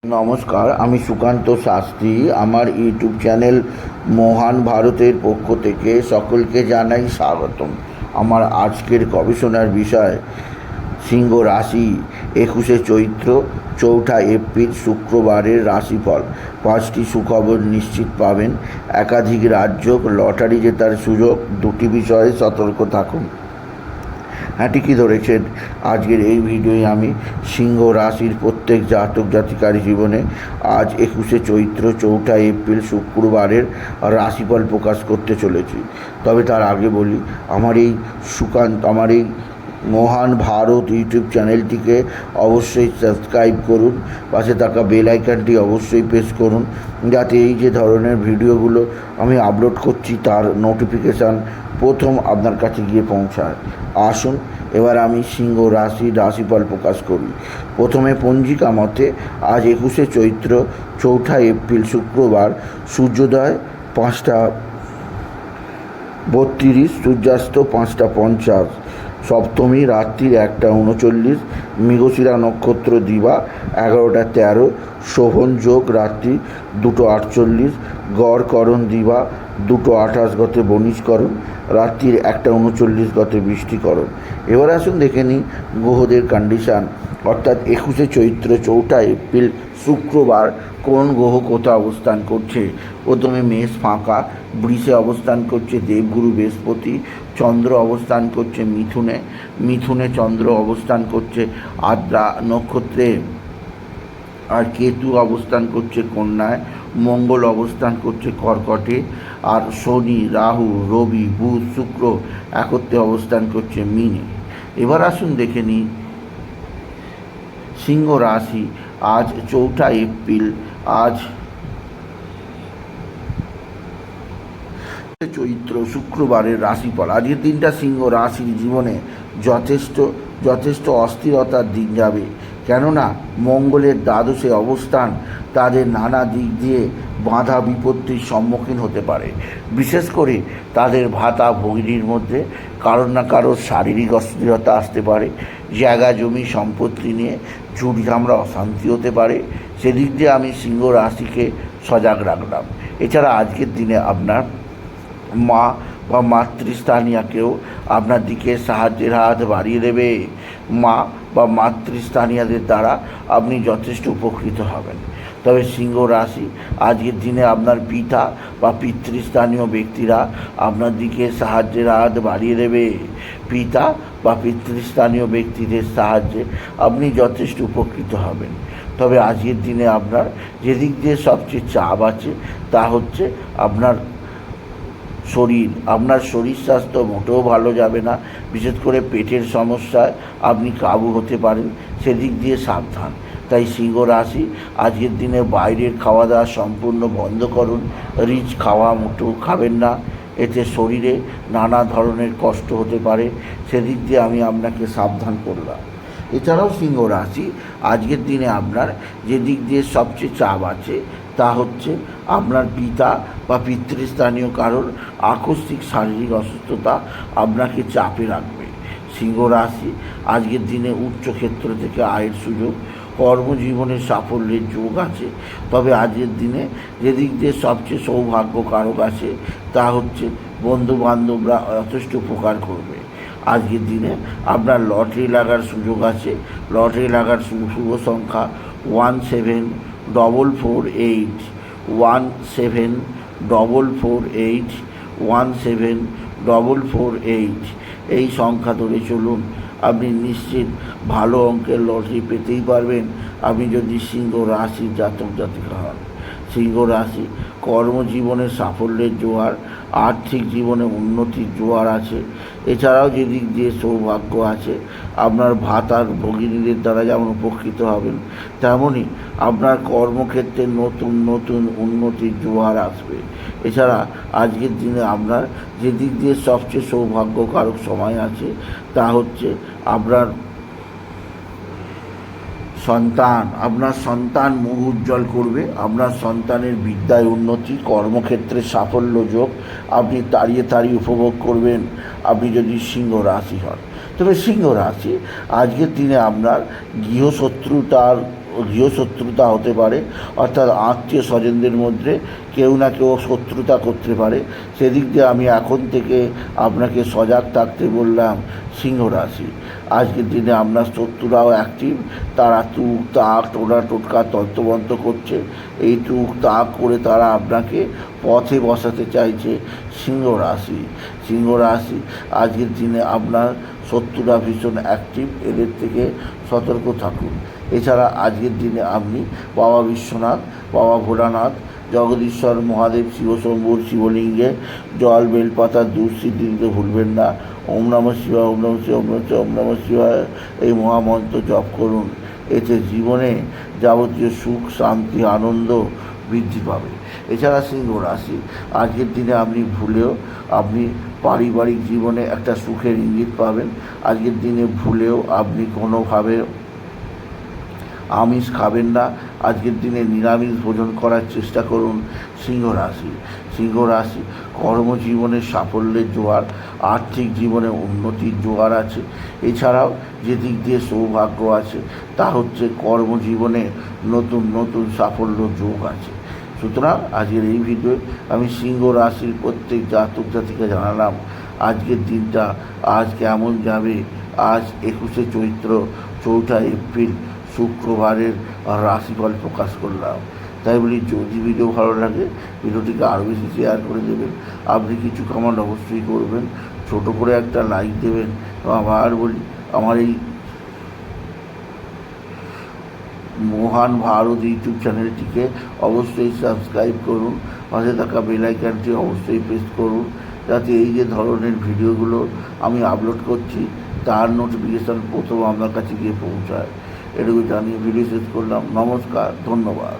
নমস্কার, আমি সুকান্ত শাস্ত্রী। আমার ইউটিউব চ্যানেল মহান ভারতের পক্ষ থেকে সকলকে জানাই স্বাগতম। আমার আজকের গবেষণার বিষয় সিংহ রাশি, 21শে চৈত্র, 4ঠা এপ্রিল শুক্রবারের রাশিফল। 5টি সুখবর নিশ্চিত পাবেন, একাধিক রাজ্য, লটারি জেতার সুযোগ। 2টি বিষয়ে সতর্ক থাকুন। হ্যাঁ, ঠিকই ধরেছেন। আজকের এই ভিডিওয়ে আমি সিংহ রাশির প্রত্যেক জাতক জাতিকার জীবনে আজ 21শে চৈত্র, 4ঠা এপ্রিল শুক্রবারের রাশিফল প্রকাশ করতে চলেছি। তবে তার আগে বলি, আমার এই মহান ভারত ইউটিউব চ্যানেলটিকে অবশ্যই সাবস্ক্রাইব করুন, পাশে থাকা বেল আইকনটি অবশ্যই প্রেস করুন, যাতে এই যে ধরনের ভিডিওগুলো আমি আপলোড করছি তার নোটিফিকেশান প্রথম আপনার কাছে গিয়ে পৌঁছায়। আসুন এবার আমি সিংহ রাশির রাশিফল প্রকাশ করি। প্রথমে পঞ্জিকা মতে আজ 21শে চৈত্র, 4ঠা এপ্রিল শুক্রবার, সূর্যোদয় 5টা 32, সূর্যাস্ত 5টা 50, সপ্তমী রাত্রির 1টা 39, মৃগশিরা নক্ষত্র দিবা 11টা 13, শোভন যোগ রাত্রি 2টো 48, গড়করণ দিবা 2টো 28 গতে বণিজকরণ, রাত্রির 1টা 39 গতে বৃষ্টিকরণ। এবার আসুন দেখে নিই গ্রহদের কন্ডিশান, অর্থাৎ 21শে চৈত্র, 4ঠা এপ্রিল শুক্রবার কোন গ্রহ কোথা অবস্থান করছে। প্রথমে মেষ ফাঁকা, বৃষে অবস্থান করছে দেবগুরু বৃহস্পতি, চন্দ্র অবস্থান করছে মিথুনে চন্দ্র অবস্থান করছে আদ্রা নক্ষত্রে, আর কেতু অবস্থান করছে কন্যায়, মঙ্গল অবস্থান করছে কর্কটে, আর শনি, রাহু, রবি, বুধ, শুক্র একত্রে অবস্থান করছে মীনে। এবার আসুন দেখে নিই সিংহ রাশি আজ 4ঠা এপ্রিল, আজ চৈত্র শুক্রবারের রাশিফল। আজকের দিনটা সিংহ রাশির জীবনে যথেষ্ট অস্থিরতার দিন যাবে, কেননা মঙ্গলের দ্বাদশে অবস্থান তাদের নানা দিক দিয়ে বাধা বিপত্তির সম্মুখীন হতে পারে। বিশেষ করে তাদের ভাতা ভগিনীর মধ্যে কারোর না কারোর শারীরিক অস্থিরতা আসতে পারে, জায়গা জমি সম্পত্তি নিয়ে ঝুট ঝামড়া অশান্তি হতে পারে। সেদিক দিয়ে আমি সিংহ রাশিকে সজাগ রাখলাম। এছাড়া আজকের দিনে আপনার মা বা মাতৃস্থানীয় কেউ আপনার দিকে সাহায্যের হাত বাড়িয়ে দেবে। মা বা মাতৃস্থানীয়দের দ্বারা আপনি যথেষ্ট উপকৃত হবেন। তবে সিংহ রাশি আজকের দিনে আপনার পিতা বা পিতৃস্থানীয় ব্যক্তিরা আপনার দিকে সাহায্যের হাত বাড়িয়ে দেবে। পিতা বা পিতৃস্থানীয় ব্যক্তিদের সাহায্যে আপনি যথেষ্ট উপকৃত হবেন। তবে আজকের দিনে আপনার যেদিক দিয়ে সবচেয়ে চাপ আছে তা হচ্ছে আপনার শরীর স্বাস্থ্য মোটেও ভালো যাবে না। বিশেষ করে পেটের সমস্যায় আপনি কাবু হতে পারেন, সেদিক দিয়ে সাবধান। তাই সিংহ রাশি আজকের দিনে বাইরের খাওয়া দাওয়া সম্পূর্ণ বন্ধ করুন। রিচ খাওয়া মোটেও খাবেন না, এতে শরীরে নানা ধরনের কষ্ট হতে পারে, সেদিক দিয়ে আমি আপনাকে সাবধান করলাম। এছাড়াও সিংহ রাশি আজকের দিনে আপনার যে দিক দিয়ে সবচেয়ে চাপ আছে তা হচ্ছে আপনার পিতা বা পিতৃস্থানীয় কারোর আকস্মিক শারীরিক অসুস্থতা আপনাকে চাপে রাখবে। সিংহ রাশি আজকের দিনে উচ্চক্ষেত্র থেকে আয়ের সুযোগ, কর্মজীবনের সাফল্যের যোগ আছে। তবে আজকের দিনে যেদিক দিয়ে সবচেয়ে সৌভাগ্যকারক আছে তা হচ্ছে বন্ধুবান্ধবরা যথেষ্ট উপকার করবে। আজকের দিনে আপনার লটারি লাগার সুযোগ আছে। লটারি লাগার শুভ সংখ্যা 174448, 174448, 174448 এই সংখ্যা ধরে চলুন, আপনি নিশ্চিত ভালো অঙ্কের লটারি পেতেই পারবেন আপনি যদি সিংহ রাশির জাতক জাতিকা হন। সিংহ রাশি কর্মজীবনের সাফল্যের জোয়ার, আর্থিক জীবনে উন্নতির জোয়ার আছে। এছাড়াও যেদিক দিয়ে সৌভাগ্য আছে, আপনার ভাতার ভগিনীদের দ্বারা যেমন উপকৃত হবেন, তেমনই আপনার কর্মক্ষেত্রে নতুন উন্নতির জোয়ার আসবে। এছাড়া আজকের দিনে আপনার যেদিক দিয়ে সবচেয়ে সৌভাগ্যকারক সময় আছে তা হচ্ছে আপনার আপনার সন্তান মুখ উজ্জ্বল করবে। আপনার সন্তানের বিদ্যায় উন্নতি, কর্মক্ষেত্রে সাফল্য যোগ আপনি তাড়িয়ে উপভোগ করবেন আপনি যদি সিংহ রাশি হন। তবে সিংহ রাশি আজকের দিনে আপনার গৃহশত্রুতার গৃহশত্রুতা হতে পারে, অর্থাৎ আত্মীয় স্বজনদের মধ্যে কেউ না কেউ শত্রুতা করতে পারে। সেদিক দিয়ে আমি এখন থেকে আপনাকে সজাগ থাকতে বললাম। সিংহ রাশি, আজকের দিনে আপনার শত্রুরাও অ্যাক্টিভ, তারা তুক তাক টোনা টোটকা তন্ত্রমন্ত্র করছে। এই তুক তাক করে তারা আপনাকে পথে বসাতে চাইছে। সিংহ রাশি, আজকের দিনে আপনার শত্রুরা ভীষণ অ্যাক্টিভ, এদের থেকে সতর্ক থাকুন। এছাড়া আজকের দিনে আপনি বাবা বিশ্বনাথ, বাবা ভোলানাথ, জগদীশ্বর মহাদেব, শিবশম্ভুর শিবলিঙ্গে জল বেলপাতা দুধ সিদ্ধি দিতে ভুলবেন না। ওম নমঃ শিবায়, ওম নমঃ শিবায়, ওম নমঃ শিবায়, ওম নমঃ শিবায় এই মহামন্ত্র জপ করুন। এতে জীবনে যাবতীয় সুখ শান্তি আনন্দ বৃদ্ধি পাবে। এছাড়া সিংহ রাশি, আজকের দিনে আপনি পারিবারিক জীবনে একটা সুখের ইঙ্গিত পাবেন। আজকের দিনে ভুলেও আপনি কোনোভাবে আমিষ খাবেন না। আজকের দিনে নিরামিষ ভোজন করার চেষ্টা করুন। সিংহ রাশি, কর্মজীবনে সাফল্যের জোয়ার, আর্থিক জীবনে উন্নতির জোয়ার আছে। এছাড়াও যে দিক দিয়ে সৌভাগ্য আছে তা হচ্ছে কর্মজীবনে নতুন নতুন সাফল্য যোগ আছে। সুতরাং আজকের এই ভিডিওয় আমি সিংহ রাশির প্রত্যেক জাতক জাতিকে জানালাম আজকের দিনটা আজ কেমন যাবে। আজ 21শে চৈত্র, 4ঠা এপ্রিল, শুক্রবারের রাশিফল প্রকাশ করলাম। তাই বলি, যদি ভিডিও ভালো লাগে ভিডিওটিকে আরও বেশি শেয়ার করে দেবেন। আপনি কিছু কমেন্ট অবশ্যই করবেন, ছোট করে একটা লাইক দেবেন। আবার বলি, আমার এই মহান ভারত ইউটিউব চ্যানেলটিকে অবশ্যই সাবস্ক্রাইব করুন, পাশে থাকা বেল আইকনটি অবশ্যই প্রেস করুন, যাতে এই যে ধরনের ভিডিওগুলো আমি আপলোড করছি তার নোটিফিকেশান প্রথম আপনার কাছে গিয়ে পৌঁছায়। এটুকু জানিয়ে ভিডিও শেষ করলাম। নমস্কার, ধন্যবাদ।